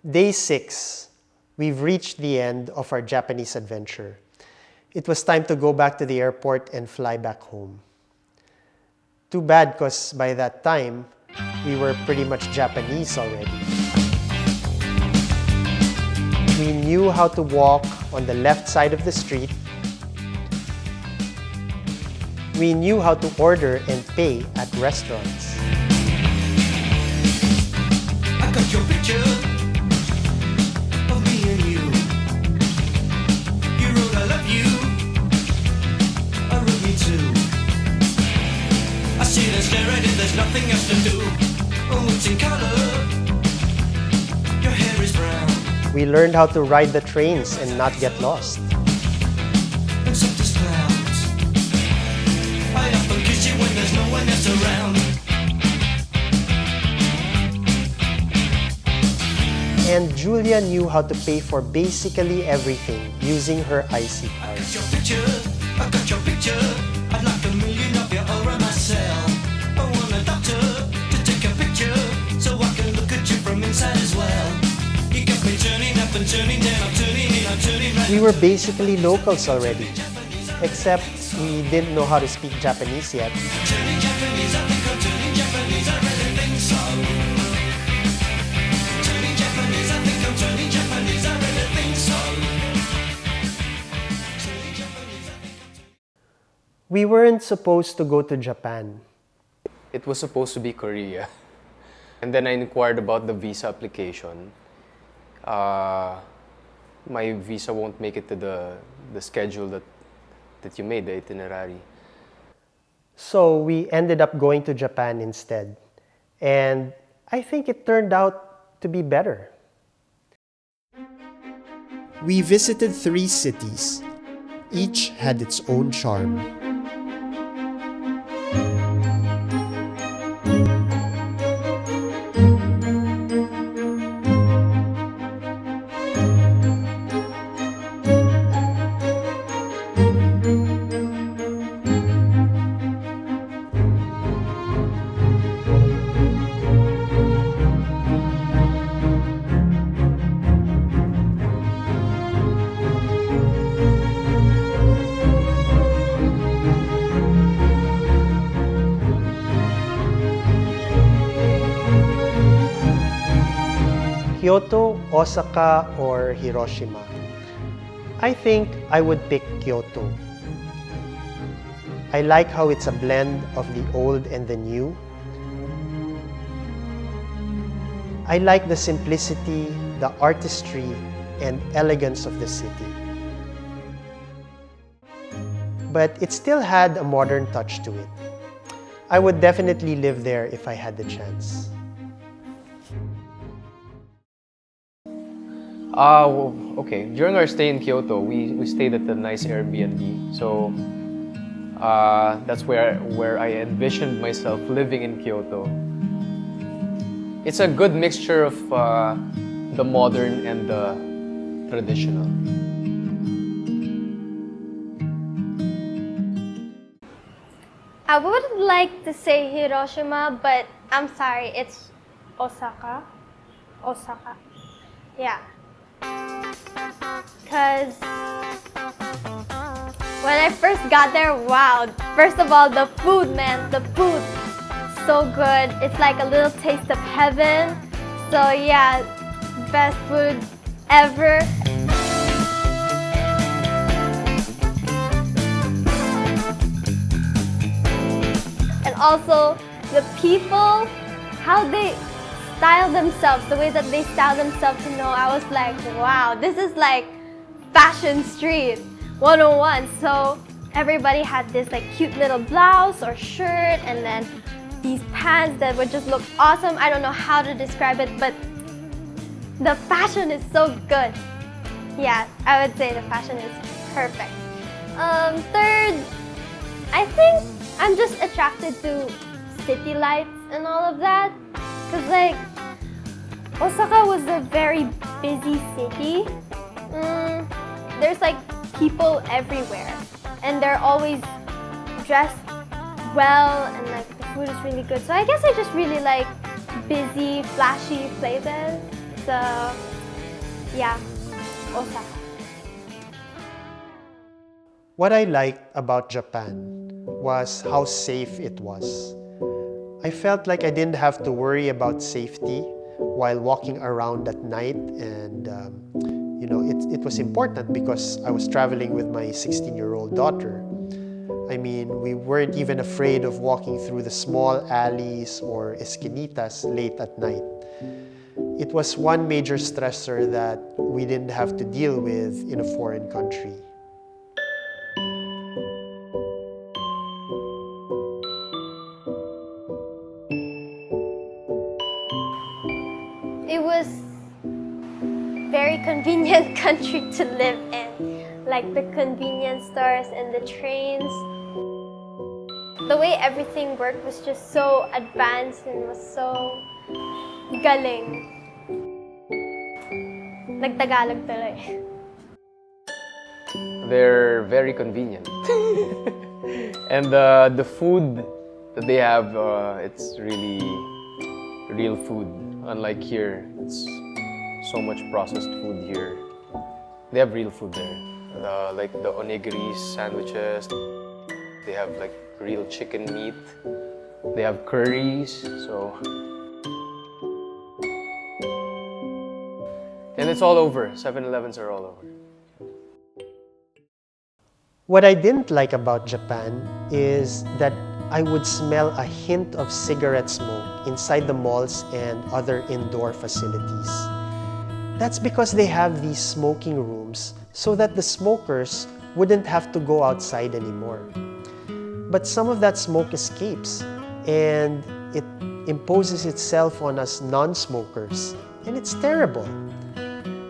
Day 6. We've reached the end of our Japanese adventure. It was time to go back to the airport and fly back home. Too bad because by that time, we were pretty much Japanese already. We knew how to walk on the left side of the street. We knew how to order and pay at restaurants. I got your picture of me and you. You wrote I love you. I wrote me too. I see there's staring and there's nothing else to do. Oh, it's in color. Your hair is brown. We learned how to ride the trains and not get lost. And soft as clouds. I often kiss you when there's no one else around. And Julia knew how to pay for basically everything using her IC I card. got your picture. I got your picture. I'd like a million of you around myself. I want a doctor to take a picture so I can look at you from inside as well. You got me turning up and turning down. I'm turning in, I'm turning right. We were basically locals already, except we didn't know how to speak Japanese yet. Turning Japanese, I think I'm turning Japanese. I really think so. Turning Japanese, I think I'm turning Japanese. I really think so. Turning Japanese, I think I'm turning. We weren't supposed to go to Japan. It was supposed to be Korea. And then I inquired about the visa application. My visa won't make it to the schedule that you made, the itinerary. So we ended up going to Japan instead. And I think it turned out to be better. We visited 3 cities. Each had its own charm. Kyoto, Osaka, or Hiroshima? I think I would pick Kyoto. I like how it's a blend of the old and the new. I like the simplicity, the artistry, and elegance of the city. But it still had a modern touch to it. I would definitely live there if I had the chance. Okay. During our stay in Kyoto, we stayed at a nice Airbnb. So that's where I envisioned myself living in Kyoto. It's a good mixture of the modern and the traditional. I would like to say Hiroshima, but I'm sorry, it's Osaka. Osaka. Yeah. Because when I first got there, wow. First of all, the food, man. The food. So good. It's like a little taste of heaven. So yeah, best food ever. And also the people, how they style themselves, the way that they style themselves, I was like, wow, this is like fashion street 101. So everybody had this like cute little blouse or shirt and then these pants that would just look awesome. I don't know how to describe it, but the fashion is so good. Yeah, I would say the fashion is perfect. Third, I think I'm just attracted to city lights and all of that. Cause like, Osaka was a very busy city. There's like people everywhere and they're always dressed well and like the food is really good. So I guess I just really like busy, flashy places. So, yeah, Osaka. What I liked about Japan was how safe it was. I felt like I didn't have to worry about safety while walking around at night, and it was important because I was traveling with my 16-year-old daughter. I mean, we weren't even afraid of walking through the small alleys or esquinitas late at night. It was one major stressor that we didn't have to deal with in a foreign country. It was very convenient country to live in. Like the convenience stores and the trains. The way everything worked was just so advanced and was so galing. Nagtagalog tuloy. They're very convenient. And the food that they have, it's really real food. Unlike here, it's so much processed food here. They have real food there. Like the onigiri sandwiches. They have like real chicken meat. They have curries, so. And it's all over. 7-Elevens are all over. What I didn't like about Japan is that I would smell a hint of cigarette smoke inside the malls and other indoor facilities. That's because they have these smoking rooms so that the smokers wouldn't have to go outside anymore. But some of that smoke escapes and it imposes itself on us non-smokers, and it's terrible.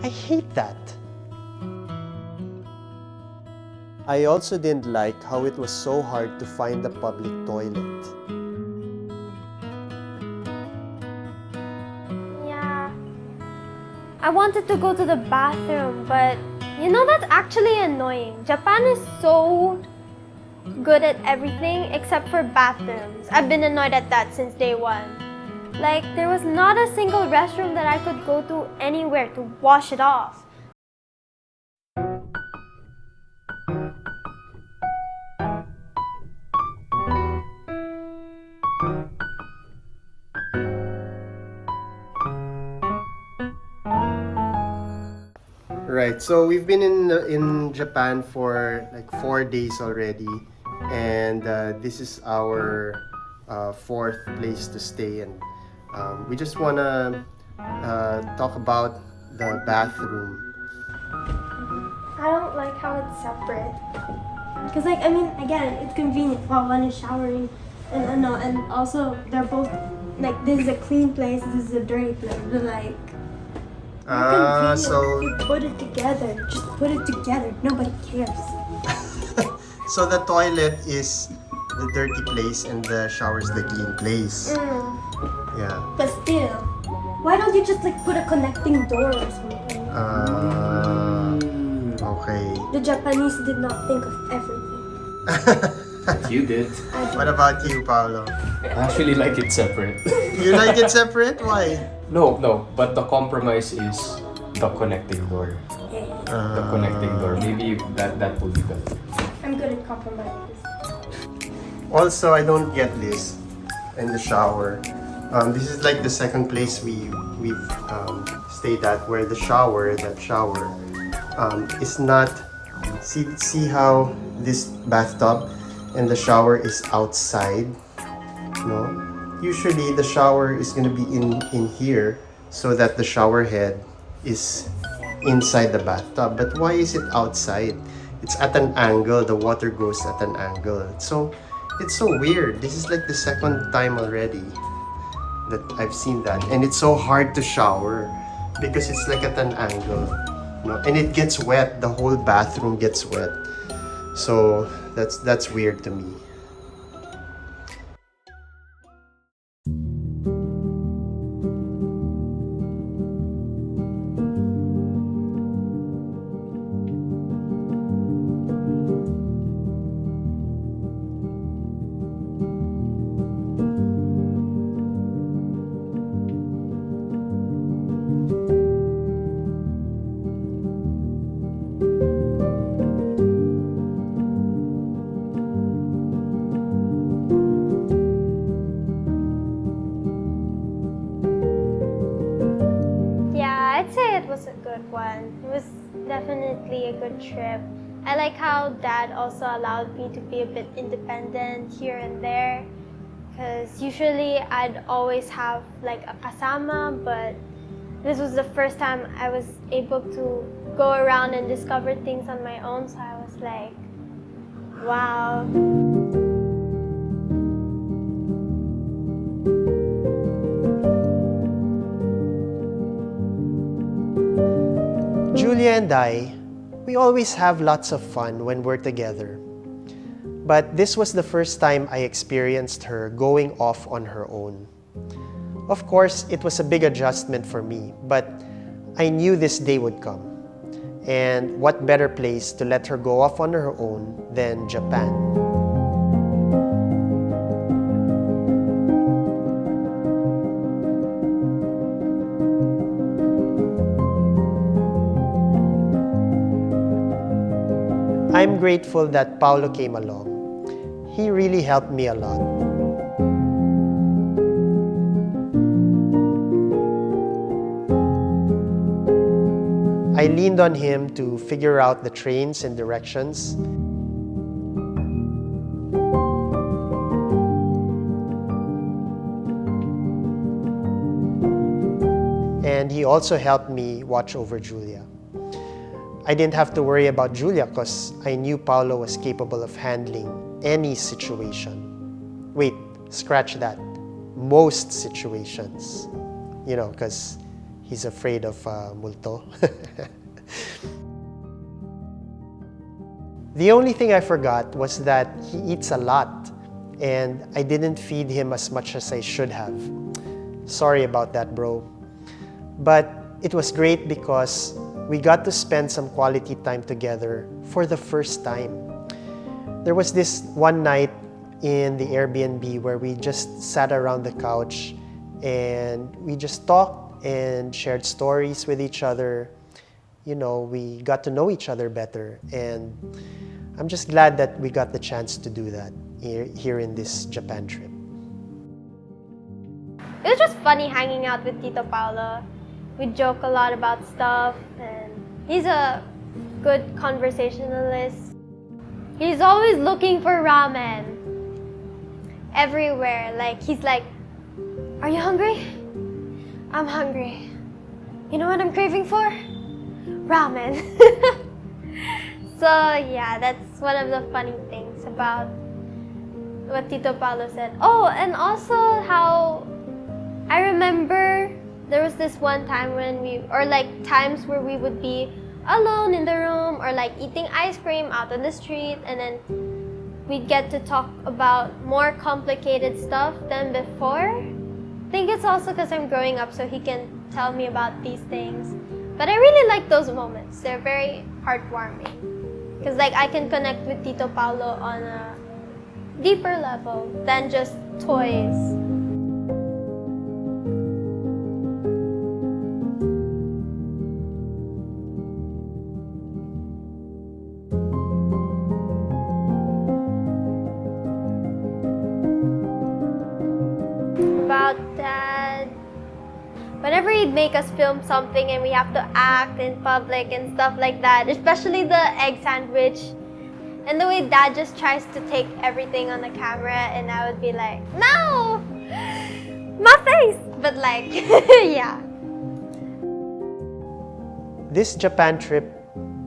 I hate that. I also didn't like how it was so hard to find a public toilet. Yeah. I wanted to go to the bathroom, but that's actually annoying. Japan is so good at everything except for bathrooms. I've been annoyed at that since day one. Like, there was not a single restroom that I could go to anywhere to wash it off. Right, so we've been in Japan for like 4 days already, and this is our fourth place to stay, and we just wanna talk about the bathroom. I don't like how it's separate. Cause again, it's convenient while one is showering, and also they're both like, this is a clean place, this is a dirty place. But like, So you put it together. Just put it together. Nobody cares. so the toilet is the dirty place and the shower is the clean place. Yeah. But still, why don't you just like put a connecting door or something? Okay. The Japanese did not think of everything. You did. What about you, Paolo? I actually like it separate. You like it separate? Why? No, but the compromise is the connecting door. The connecting door. Maybe that would be better. I'm good at compromises. Also, I don't get this in the shower. This is like the second place we've stayed at where that shower is not. See how this bathtub and the shower is outside. No, usually the shower is gonna be in here so that the shower head is inside the bathtub. But why is it outside? It's at an angle. The water goes at an angle. So it's so weird. This is like the second time already that I've seen that, and it's so hard to shower because it's like at an angle, and it gets wet. The whole bathroom gets wet. So that's weird to me. it was a good one. It was definitely a good trip. I like how Dad also allowed me to be a bit independent here and there. Because usually I'd always have like a kasama, but this was the first time I was able to go around and discover things on my own. So I was like, wow. Julia and I, we always have lots of fun when we're together. But this was the first time I experienced her going off on her own. Of course, it was a big adjustment for me, but I knew this day would come. And what better place to let her go off on her own than Japan? I'm grateful that Paulo came along. He really helped me a lot. I leaned on him to figure out the trains and directions. And he also helped me watch over Julia. I didn't have to worry about Julia because I knew Paulo was capable of handling any situation. Wait, scratch that. Most situations. You know, because he's afraid of multo. The only thing I forgot was that he eats a lot and I didn't feed him as much as I should have. Sorry about that, bro. But it was great because we got to spend some quality time together for the first time. There was this one night in the Airbnb where we just sat around the couch and we just talked and shared stories with each other. You know, we got to know each other better, and I'm just glad that we got the chance to do that here in this Japan trip. It was just funny hanging out with Tito Paulo. We joke a lot about stuff, and he's a good conversationalist. He's always looking for ramen everywhere. Like, he's like, "Are you hungry? I'm hungry. You know what I'm craving for? Ramen." So yeah, that's one of the funny things about what Tito Paulo said. Oh, and also how I remember there was this one time when times where we would be alone in the room or like eating ice cream out on the street, and then we'd get to talk about more complicated stuff than before. I think it's also because I'm growing up, so he can tell me about these things. But I really like those moments. They're very heartwarming. Because like I can connect with Tito Paulo on a deeper level than just toys. About Dad, whenever he'd make us film something and we have to act in public and stuff like that, especially the egg sandwich, and the way Dad just tries to take everything on the camera, and I would be like, "No! My face!" But like, yeah. This Japan trip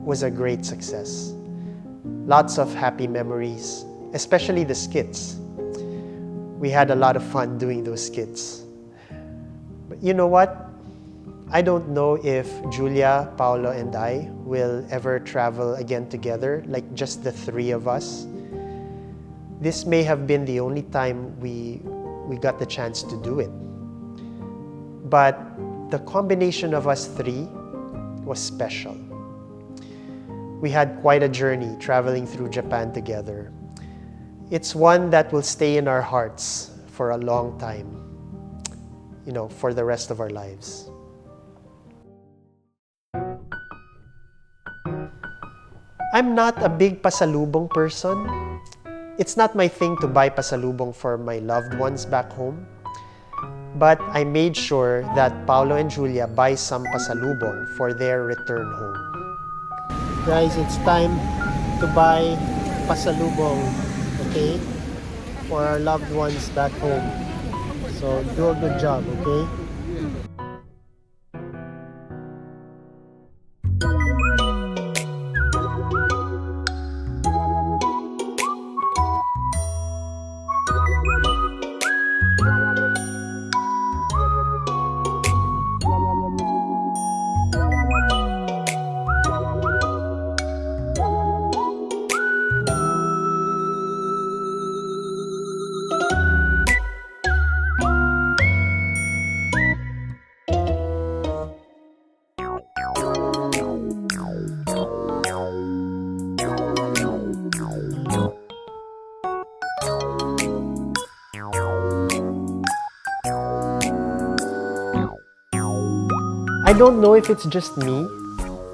was a great success. Lots of happy memories, especially the skits. We had a lot of fun doing those skits. But you know what? I don't know if Julia, Paulo, and I will ever travel again together, like just the three of us. This may have been the only time we got the chance to do it. But the combination of us three was special. We had quite a journey traveling through Japan together. It's one that will stay in our hearts for a long time, you know, for the rest of our lives. I'm not a big pasalubong person. It's not my thing to buy pasalubong for my loved ones back home. But I made sure that Paolo and Julia buy some pasalubong for their return home. Guys, it's time to buy pasalubong, okay? For our loved ones back home. So do a good job, okay? I don't know if it's just me,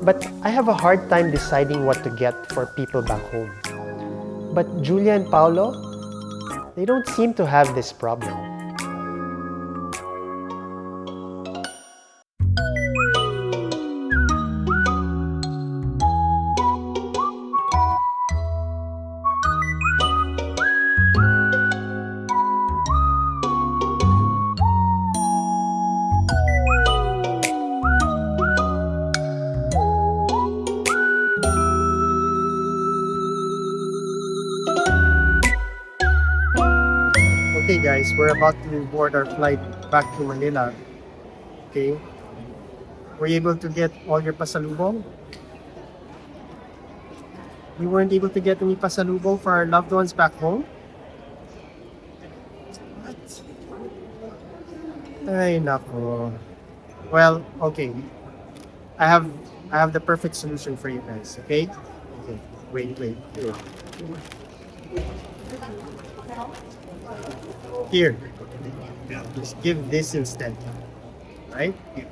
but I have a hard time deciding what to get for people back home. But Julia and Paolo, they don't seem to have this problem. Okay guys, we're about to board our flight back to Manila. Okay. Were you able to get all your pasalubong? You weren't able to get any pasalubong for our loved ones back home? What? Ay, nako. Well, okay. I have the perfect solution for you guys, okay? Okay. Wait. Here. Just give this instead. Right? Here.